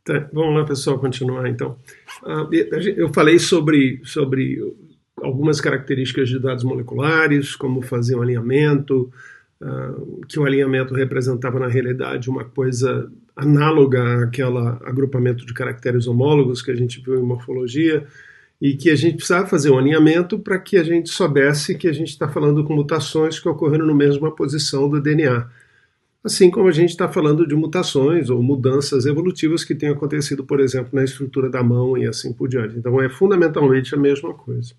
Tá, vamos lá, pessoal, continuar então. Eu falei sobre algumas características de dados moleculares, como fazer um alinhamento, que o alinhamento representava, na realidade, uma coisa análoga àquele agrupamento de caracteres homólogos que a gente viu em morfologia, e que a gente precisava fazer um alinhamento para que a gente soubesse que a gente está falando com mutações que ocorreram na mesma posição do DNA. Assim como a gente está falando de mutações ou mudanças evolutivas que têm acontecido, por exemplo, na estrutura da mão e assim por diante. Então é fundamentalmente a mesma coisa.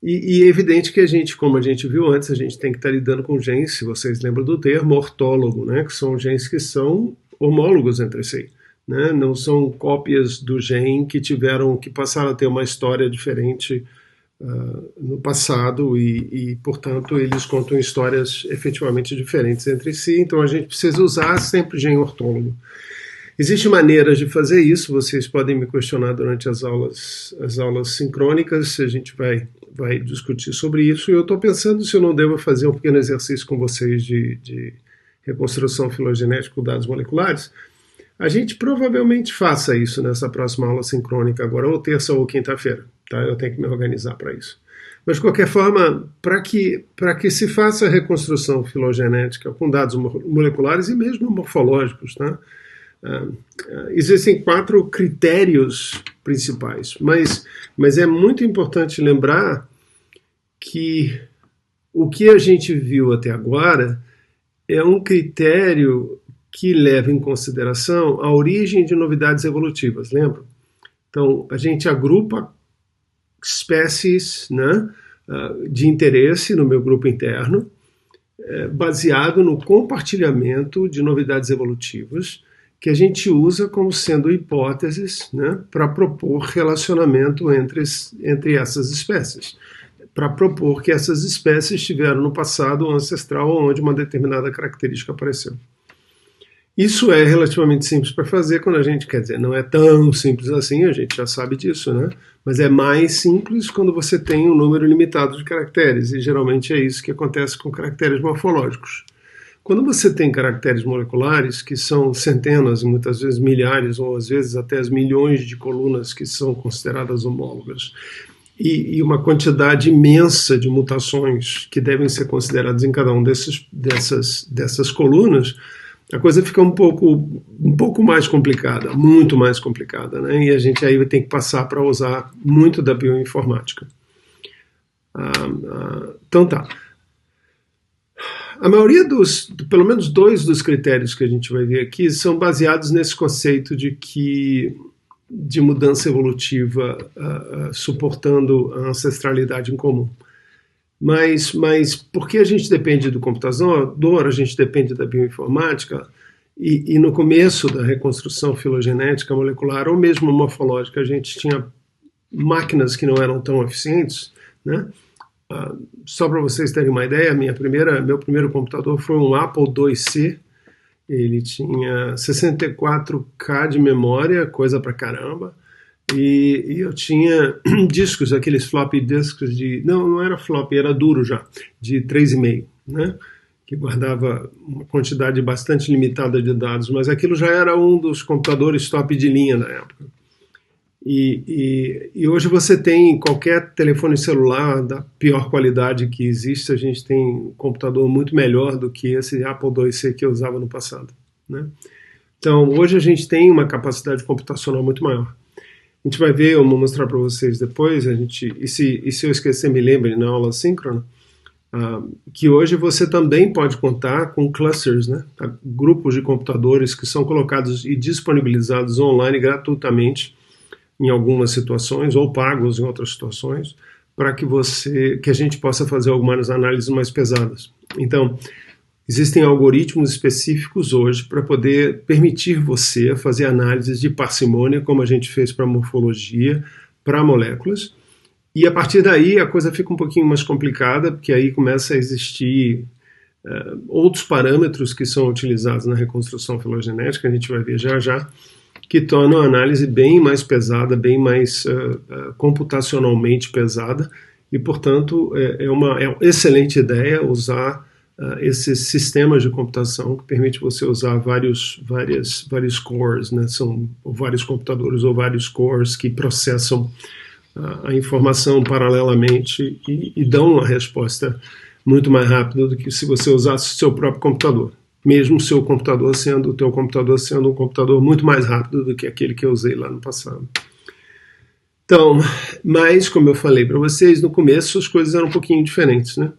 E é evidente que a gente, como a gente viu antes, a gente tem que estar lidando com genes, se vocês lembram do termo, ortólogo, né? Que são genes que são homólogos entre si. Né? Não são cópias do gene que passaram a ter uma história diferente no passado e, portanto, eles contam histórias efetivamente diferentes entre si, então a gente precisa usar sempre gene ortólogo. Existem maneiras de fazer isso, vocês podem me questionar durante as aulas sincrônicas, a gente vai discutir sobre isso, e eu estou pensando se eu não devo fazer um pequeno exercício com vocês de reconstrução filogenética com dados moleculares. A gente provavelmente faça isso nessa próxima aula sincrônica agora, ou terça ou quinta-feira. Tá? Eu tenho que me organizar para isso. Mas, de qualquer forma, para que se faça a reconstrução filogenética com dados moleculares e mesmo morfológicos, tá? Existem 4 critérios principais, mas é muito importante lembrar que o que a gente viu até agora é um critério que leva em consideração a origem de novidades evolutivas, lembra? Então, a gente agrupa espécies, né, de interesse no meu grupo interno, baseado no compartilhamento de novidades evolutivas que a gente usa como sendo hipóteses, né, para propor relacionamento entre essas espécies, para propor que essas espécies tiveram no passado um ancestral onde uma determinada característica apareceu. Isso é relativamente simples para fazer quando a gente, quer dizer, não é tão simples assim, a gente já sabe disso, né? Mas é mais simples quando você tem um número limitado de caracteres, e geralmente é isso que acontece com caracteres morfológicos. Quando você tem caracteres moleculares, que são centenas, muitas vezes milhares, ou às vezes até as milhões de colunas que são consideradas homólogas, e uma quantidade imensa de mutações que devem ser consideradas em cada uma dessas colunas, a coisa fica um pouco mais complicada, muito mais complicada, né? E a gente aí vai ter que passar para usar muito da bioinformática. Então tá. A maioria pelo menos 2 dos critérios que a gente vai ver aqui são baseados nesse conceito de mudança evolutiva suportando a ancestralidade em comum. Mas porque a gente depende do computador, a gente depende da bioinformática, e no começo da reconstrução filogenética molecular, ou mesmo morfológica, a gente tinha máquinas que não eram tão eficientes, né? Só para vocês terem uma ideia, meu primeiro computador foi um Apple IIc, ele tinha 64K de memória, coisa pra caramba, e eu tinha discos, aqueles floppy disks não era floppy, era duro já, de 3,5, né? Que guardava uma quantidade bastante limitada de dados, mas aquilo já era um dos computadores top de linha na época. E hoje você tem qualquer telefone celular da pior qualidade que existe, a gente tem um computador muito melhor do que esse Apple IIc que eu usava no passado, né? Então, hoje a gente tem uma capacidade computacional muito maior. A gente vai ver, eu vou mostrar para vocês depois, e se eu esquecer, me lembre na aula síncrona, que hoje você também pode contar com clusters, né? Grupos de computadores que são colocados e disponibilizados online gratuitamente em algumas situações, ou pagos em outras situações, para que a gente possa fazer algumas análises mais pesadas. Então, existem algoritmos específicos hoje para poder permitir você fazer análises de parcimônia, como a gente fez para morfologia, para moléculas, e a partir daí a coisa fica um pouquinho mais complicada, porque aí começa a existir outros parâmetros que são utilizados na reconstrução filogenética, a gente vai ver já já, que tornam a análise bem mais pesada, bem mais computacionalmente pesada, e, portanto, é uma excelente ideia usar esses sistemas de computação que permite você usar vários cores, né? São vários computadores ou vários cores que processam a informação paralelamente e dão uma resposta muito mais rápida do que se você usasse o seu próprio computador. Mesmo o teu computador sendo um computador muito mais rápido do que aquele que eu usei lá no passado. Então, mas como eu falei para vocês, no começo as coisas eram um pouquinho diferentes, né?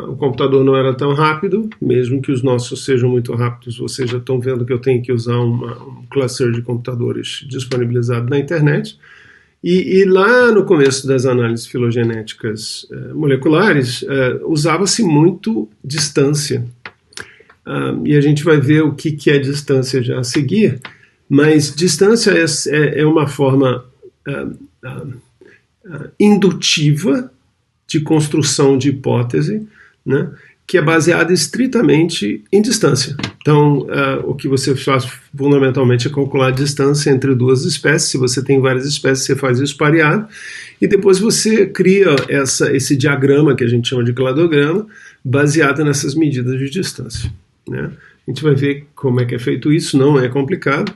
O computador não era tão rápido, mesmo que os nossos sejam muito rápidos. Vocês já estão vendo que eu tenho que usar um cluster de computadores disponibilizado na internet. E lá no começo das análises filogenéticas moleculares, usava-se muito distância. E a gente vai ver o que é distância já a seguir, mas distância é uma forma indutiva de construção de hipótese, né, que é baseada estritamente em distância. Então, o que você faz fundamentalmente é calcular a distância entre duas espécies. Se você tem várias espécies, você faz isso pareado, e depois você cria esse diagrama que a gente chama de cladograma, baseado nessas medidas de distância, né? A gente vai ver como é que é feito isso, não é complicado,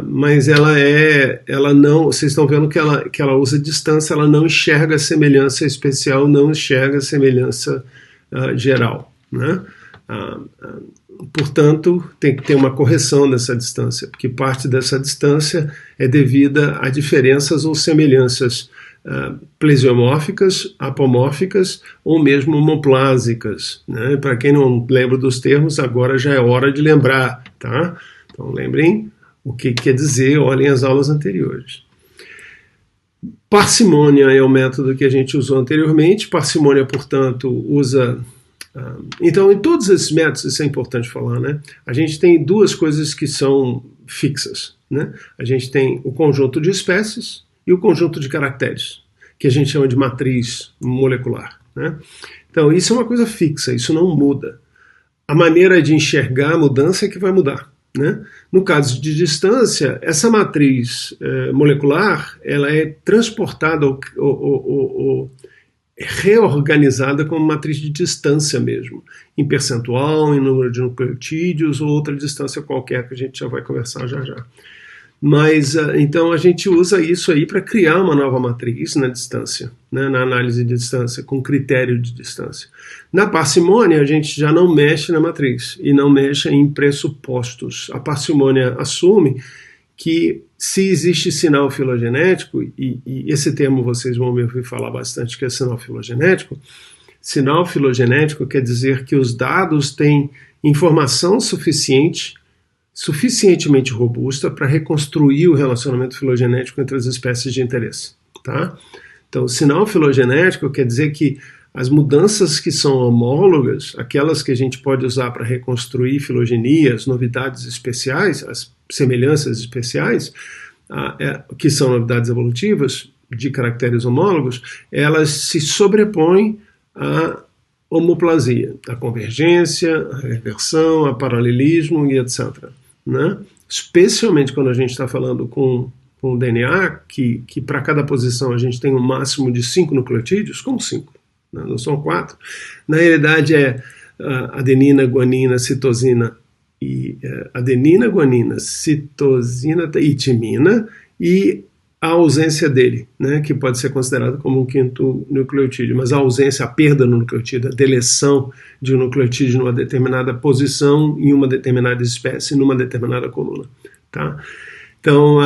mas ela não, vocês estão vendo que ela usa distância, ela não enxerga semelhança especial, não enxerga semelhança geral, né? Portanto, tem que ter uma correção dessa distância, porque parte dessa distância é devida a diferenças ou semelhanças plesiomórficas, apomórficas ou mesmo homoplásicas, né? Para quem não lembra dos termos, agora já é hora de lembrar, tá? Então lembrem o que quer dizer, olhem as aulas anteriores. Parcimônia é o método que a gente usou anteriormente. Parcimônia, portanto, usa... então, em todos esses métodos, isso é importante falar, né? A gente tem duas coisas que são fixas, né? A gente tem o conjunto de espécies e o conjunto de caracteres, que a gente chama de matriz molecular, né? Então, isso é uma coisa fixa, isso não muda. A maneira de enxergar a mudança é que vai mudar, né? No caso de distância, essa matriz molecular, ela é transportada ou reorganizada como matriz de distância mesmo, em percentual, em número de nucleotídeos ou outra distância qualquer que a gente já vai conversar já. Mas, então, a gente usa isso aí para criar uma nova matriz na distância, né, na análise de distância, com critério de distância. Na parcimônia, a gente já não mexe na matriz e não mexe em pressupostos. A parcimônia assume que se existe sinal filogenético, e esse termo vocês vão me ouvir falar bastante, que é sinal filogenético. Sinal filogenético quer dizer que os dados têm informação suficientemente robusta para reconstruir o relacionamento filogenético entre as espécies de interesse, tá? Então, sinal filogenético quer dizer que as mudanças que são homólogas, aquelas que a gente pode usar para reconstruir filogenia, as novidades especiais, as semelhanças especiais, que são novidades evolutivas de caracteres homólogos, elas se sobrepõem à homoplasia, à convergência, à reversão, a paralelismo e etc., né? Especialmente quando a gente está falando com o DNA, que para cada posição a gente tem um máximo de 5 nucleotídeos, como 5, né? Não são 4. Na realidade é adenina, guanina, citosina e timina, e a ausência dele, né, que pode ser considerado como um quinto nucleotídeo, mas a ausência, a perda no nucleotídeo, a deleção de um nucleotídeo numa determinada posição, em uma determinada espécie, numa determinada coluna, tá? Então,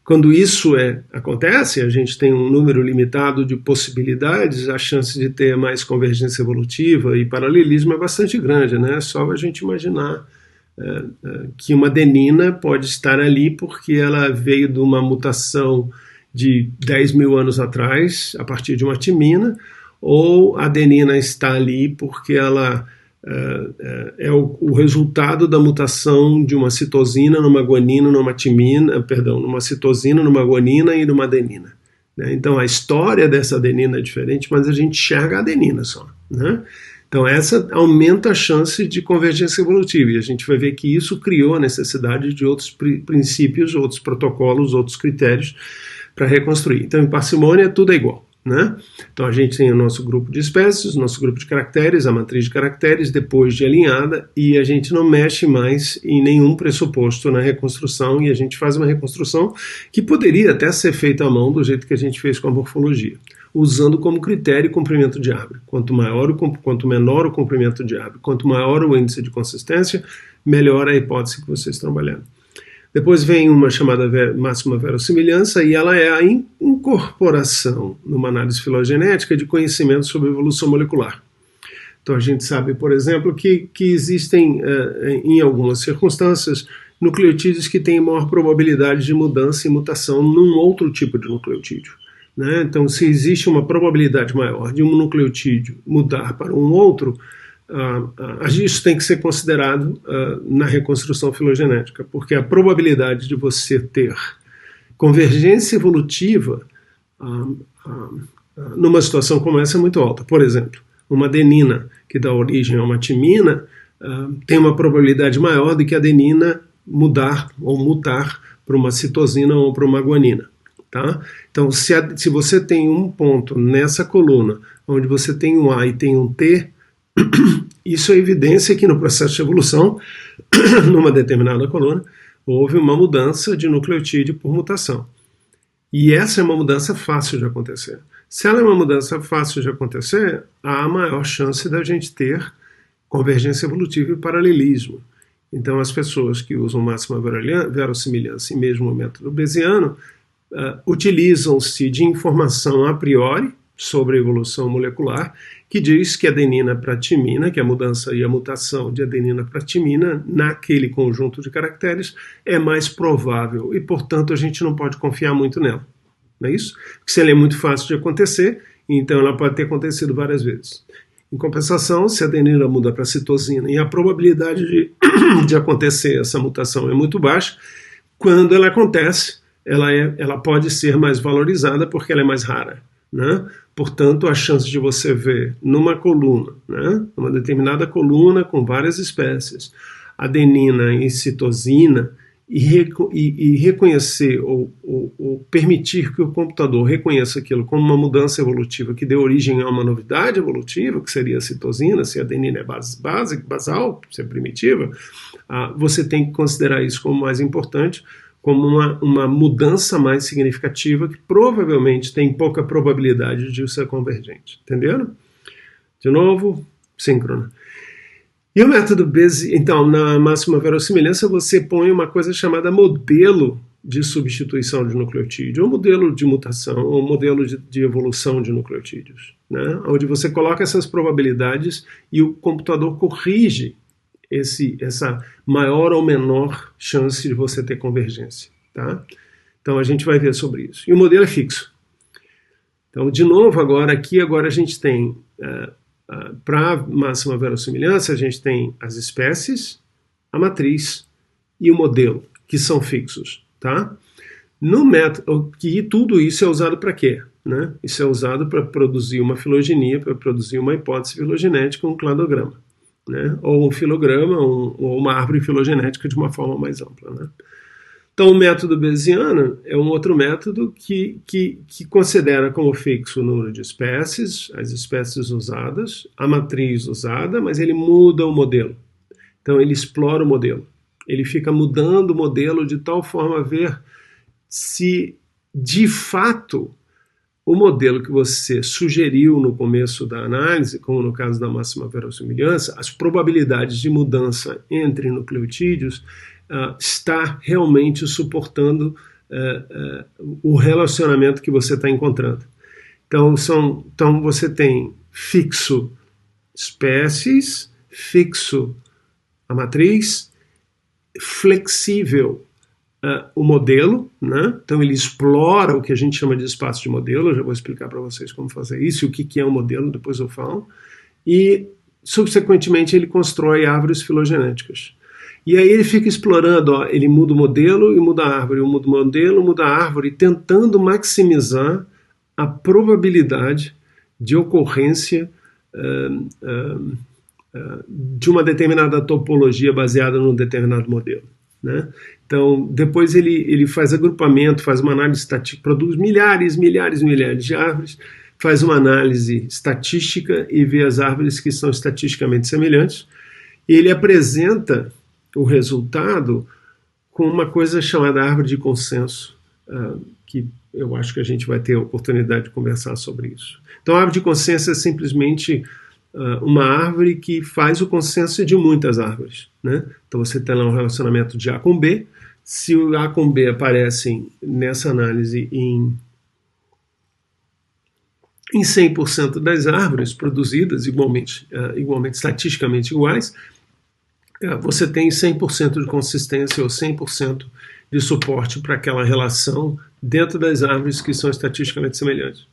quando isso acontece, a gente tem um número limitado de possibilidades, a chance de ter mais convergência evolutiva e paralelismo é bastante grande, né? É só a gente imaginar que uma adenina pode estar ali porque ela veio de uma mutação de 10 mil anos atrás, a partir de uma timina, ou a adenina está ali porque ela é o resultado da mutação de uma citosina numa guanina, numa citosina, numa guanina e numa adenina, né? Então a história dessa adenina é diferente, mas a gente enxerga a adenina só, né? Então essa aumenta a chance de convergência evolutiva, e a gente vai ver que isso criou a necessidade de outros princípios, outros protocolos, outros critérios para reconstruir. Então em parcimônia tudo é igual, né? Então a gente tem o nosso grupo de espécies, o nosso grupo de caracteres, a matriz de caracteres, depois de alinhada, e a gente não mexe mais em nenhum pressuposto na reconstrução, e a gente faz uma reconstrução que poderia até ser feita à mão do jeito que a gente fez com a morfologia, usando como critério o comprimento de árvore. Quanto menor o comprimento de árvore, quanto maior o índice de consistência, melhor a hipótese que vocês estão trabalhando. Depois vem uma chamada máxima verossimilhança, e ela é a incorporação, numa análise filogenética, de conhecimento sobre evolução molecular. Então a gente sabe, por exemplo, que existem, em algumas circunstâncias, nucleotídeos que têm maior probabilidade de mudança e mutação num outro tipo de nucleotídeo, né? Então, se existe uma probabilidade maior de um nucleotídeo mudar para um outro, isso tem que ser considerado na reconstrução filogenética, porque a probabilidade de você ter convergência evolutiva numa situação como essa é muito alta. Por exemplo, uma adenina que dá origem a uma timina tem uma probabilidade maior do que a adenina mudar ou mutar para uma citosina ou para uma guanina. Tá? Então, se você tem um ponto nessa coluna onde você tem um A e tem um T, isso é evidência que no processo de evolução, numa determinada coluna, houve uma mudança de nucleotídeo por mutação. E essa é uma mudança fácil de acontecer. Se ela é uma mudança fácil de acontecer, há a maior chance da gente ter convergência evolutiva e paralelismo. Então, as pessoas que usam máxima verossimilhança e mesmo o método Bayesiano utilizam-se de informação a priori sobre a evolução molecular, que diz que adenina para timina, que a mudança e a mutação de adenina para timina naquele conjunto de caracteres é mais provável e, portanto, a gente não pode confiar muito nela. Não é isso? Porque se ela é muito fácil de acontecer, então ela pode ter acontecido várias vezes. Em compensação, se a adenina muda para citosina e a probabilidade de acontecer essa mutação é muito baixa, quando ela acontece, ela pode ser mais valorizada porque ela é mais rara, né? Portanto, a chance de você ver numa coluna, né, numa determinada coluna com várias espécies, adenina e citosina, e reconhecer ou permitir que o computador reconheça aquilo como uma mudança evolutiva que dê origem a uma novidade evolutiva, que seria a citosina, se a adenina é basal, se é primitiva, você tem que considerar isso como mais importante, como uma mudança mais significativa que provavelmente tem pouca probabilidade de ser convergente. Entenderam? De novo, síncrona. E o método Bayesian, então, na máxima verossimilhança, você põe uma coisa chamada modelo de substituição de nucleotídeo, ou modelo de mutação, ou modelo de evolução de nucleotídeos, né? Onde você coloca essas probabilidades e o computador corrige essa maior ou menor chance de você ter convergência. Tá? Então a gente vai ver sobre isso. E o modelo é fixo. Então, de novo, agora a gente tem, para máxima verossimilhança, a gente tem as espécies, a matriz e o modelo, que são fixos. Tá? No método, e tudo isso é usado para quê? Né? Isso é usado para produzir uma filogenia, para produzir uma hipótese filogenética, um cladograma, né? Ou um filograma, ou uma árvore filogenética de uma forma mais ampla, né? Então, o método Bayesiano é um outro método que considera como fixo o número de espécies, as espécies usadas, a matriz usada, mas ele muda o modelo. Então, ele explora o modelo. Ele fica mudando o modelo de tal forma a ver se, de fato, o modelo que você sugeriu no começo da análise, como no caso da máxima verossimilhança, as probabilidades de mudança entre nucleotídeos está realmente suportando o relacionamento que você está encontrando. Então você tem fixo espécies, fixo a matriz, flexível o modelo, né? Então ele explora o que a gente chama de espaço de modelo, eu já vou explicar para vocês como fazer isso, e o que é um modelo, depois eu falo, e subsequentemente ele constrói árvores filogenéticas. E aí ele fica explorando, ele muda o modelo e muda a árvore, muda o modelo, muda a árvore, tentando maximizar a probabilidade de ocorrência de uma determinada topologia baseada num determinado modelo, né? Então, depois ele faz agrupamento, faz uma análise estatística, produz milhares de árvores, faz uma análise estatística e vê as árvores que são estatisticamente semelhantes. E ele apresenta o resultado com uma coisa chamada árvore de consenso, que eu acho que a gente vai ter a oportunidade de conversar sobre isso. Então, a árvore de consenso é simplesmente uma árvore que faz o consenso de muitas árvores, né? Então, você tem lá um relacionamento de A com B. Se o A com B aparecem nessa análise em 100% das árvores produzidas igualmente estatisticamente iguais, você tem 100% de consistência ou 100% de suporte para aquela relação dentro das árvores que são estatisticamente semelhantes.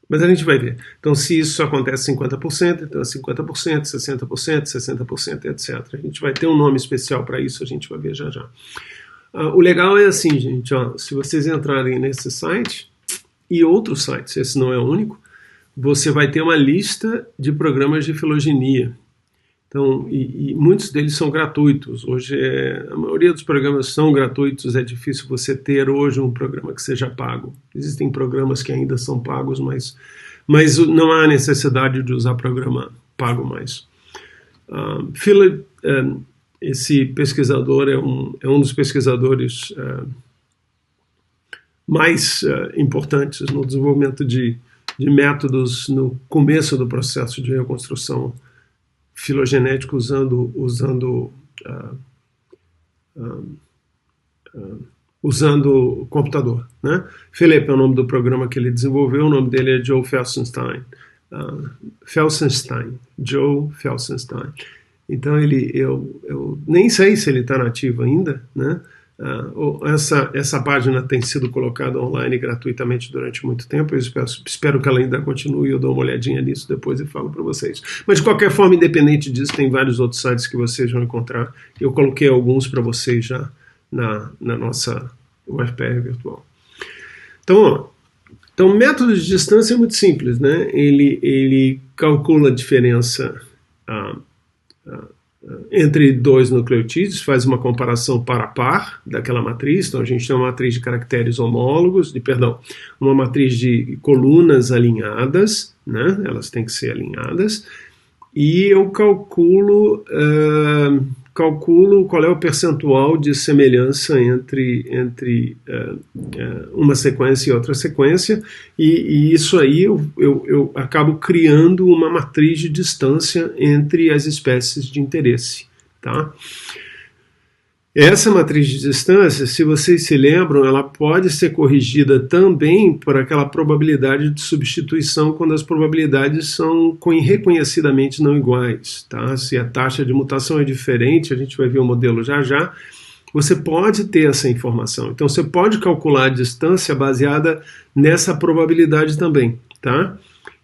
Mas a gente vai ver. Então, se isso acontece 50%, então é 50%, 60%, 60%, etc. A gente vai ter um nome especial para isso, a gente vai ver já já. O legal é assim, gente, se vocês entrarem nesse site e outros sites, esse não é o único, você vai ter uma lista de programas de filogenia. Então, e muitos deles são gratuitos. Hoje, a maioria dos programas são gratuitos, é difícil você ter hoje um programa que seja pago. Existem programas que ainda são pagos, mas não há necessidade de usar programa pago mais. Esse pesquisador é um dos pesquisadores mais importantes no desenvolvimento de métodos no começo do processo de reconstrução filogenética usando computador, né? Philip é o nome do programa que ele desenvolveu, o nome dele é Joe Felsenstein. Joe Felsenstein. Então eu nem sei se ele está nativo ainda, né? Essa página tem sido colocada online gratuitamente durante muito tempo. Eu espero que ela ainda continue. Eu dou uma olhadinha nisso depois e falo para vocês. Mas de qualquer forma, independente disso, tem vários outros sites que vocês vão encontrar. Eu coloquei alguns para vocês já na nossa UFPR virtual. Então, o método de distância é muito simples, né? Ele calcula a diferença entre dois nucleotídeos, faz uma comparação par a par daquela matriz. Então a gente tem uma matriz de caracteres homólogos, uma matriz de colunas alinhadas, né? Elas têm que ser alinhadas, e eu calculo qual é o percentual de semelhança entre uma sequência e outra sequência, e isso aí eu acabo criando uma matriz de distância entre as espécies de interesse, tá? Essa matriz de distância, se vocês se lembram, ela pode ser corrigida também por aquela probabilidade de substituição quando as probabilidades são reconhecidamente não iguais, tá? Se a taxa de mutação é diferente, a gente vai ver o modelo já já, você pode ter essa informação. Então você pode calcular a distância baseada nessa probabilidade também, tá?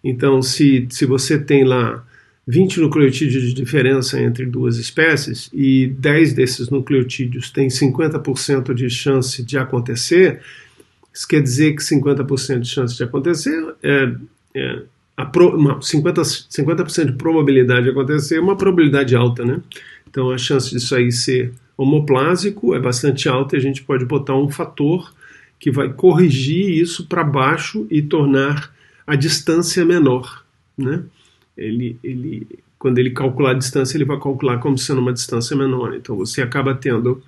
Então se você tem lá 20 nucleotídeos de diferença entre duas espécies e 10 desses nucleotídeos têm 50% de chance de acontecer, isso quer dizer que 50% de chance de acontecer 50% de probabilidade de acontecer é uma probabilidade alta, né? Então a chance disso aí ser homoplásico é bastante alta e a gente pode botar um fator que vai corrigir isso para baixo e tornar a distância menor, né? Quando ele calcular a distância, ele vai calcular como sendo uma distância menor. Então você acaba tendo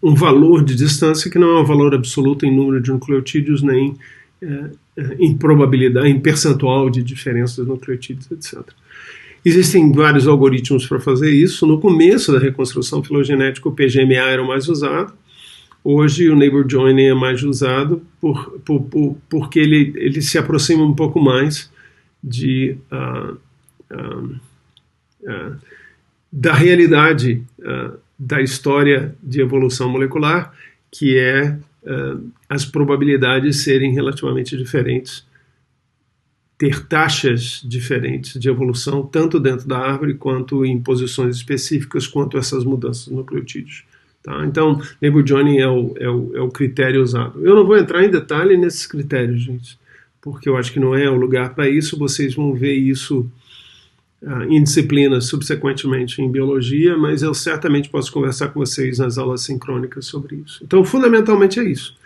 um valor de distância que não é um valor absoluto em número de nucleotídeos, nem em probabilidade, em percentual de diferença dos nucleotídeos, etc. Existem vários algoritmos para fazer isso. No começo da reconstrução filogenética, o PGMA era o mais usado. Hoje o Neighbor Joining é mais usado porque ele se aproxima um pouco mais da realidade da história de evolução molecular, que é as probabilidades serem relativamente diferentes, ter taxas diferentes de evolução, tanto dentro da árvore, quanto em posições específicas, quanto essas mudanças no nucleotídeos. Tá? Então, Neighbor Joining é o critério usado. Eu não vou entrar em detalhe nesses critérios, gente, porque eu acho que não é o lugar para isso. Vocês vão ver isso em disciplinas subsequentemente em biologia, mas eu certamente posso conversar com vocês nas aulas sincrônicas sobre isso. Então, fundamentalmente é isso.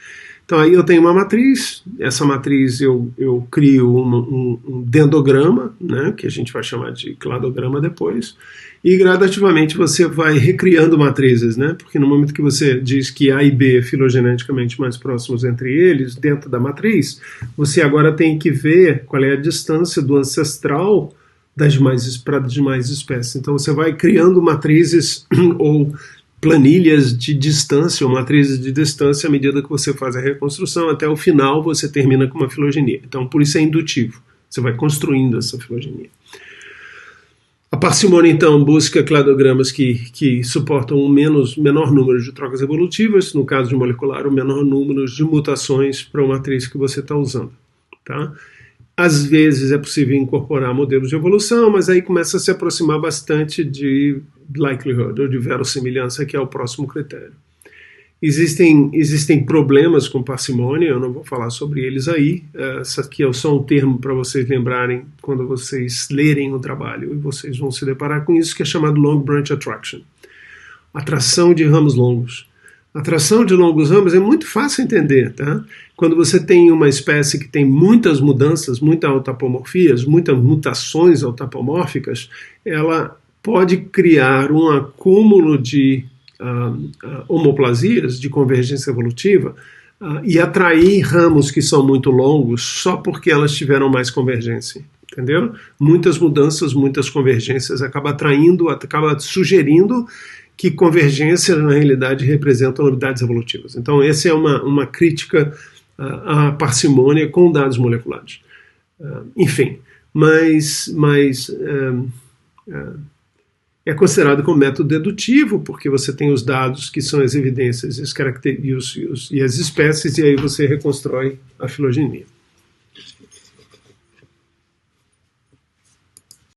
Então aí eu tenho uma matriz, essa matriz eu crio um dendrograma, né, que a gente vai chamar de cladograma depois, e gradativamente você vai recriando matrizes, né, porque no momento que você diz que A e B filogeneticamente mais próximos entre eles, dentro da matriz, você agora tem que ver qual é a distância do ancestral para as demais espécies. Então você vai criando matrizes ou planilhas de distância, ou matrizes de distância à medida que você faz a reconstrução, até o final você termina com uma filogenia. Então por isso é indutivo, você vai construindo essa filogenia. A parcimônia, então, busca cladogramas que suportam um menor número de trocas evolutivas, no caso de molecular, o menor número de mutações para a matriz que você está usando. Tá? Às vezes é possível incorporar modelos de evolução, mas aí começa a se aproximar bastante de likelihood, ou de verossimilhança, que é o próximo critério. Existem problemas com parcimônia, eu não vou falar sobre eles aí, essa aqui é só um termo para vocês lembrarem quando vocês lerem o trabalho, e vocês vão se deparar com isso, que é chamado long branch attraction, atração de ramos longos. Atração de longos ramos é muito fácil entender, tá? Quando você tem uma espécie que tem muitas mudanças, muitas autapomorfias, muitas mutações autapomórficas, ela pode criar um acúmulo de homoplasias, de convergência evolutiva, e atrair ramos que são muito longos só porque elas tiveram mais convergência, entendeu? Muitas mudanças, muitas convergências, acaba sugerindo que convergência, na realidade, representam novidades evolutivas. Então, essa é uma crítica à parcimônia com dados moleculares. Enfim, mas é considerado como método dedutivo, porque você tem os dados que são as evidências e as espécies, e aí você reconstrói a filogenia.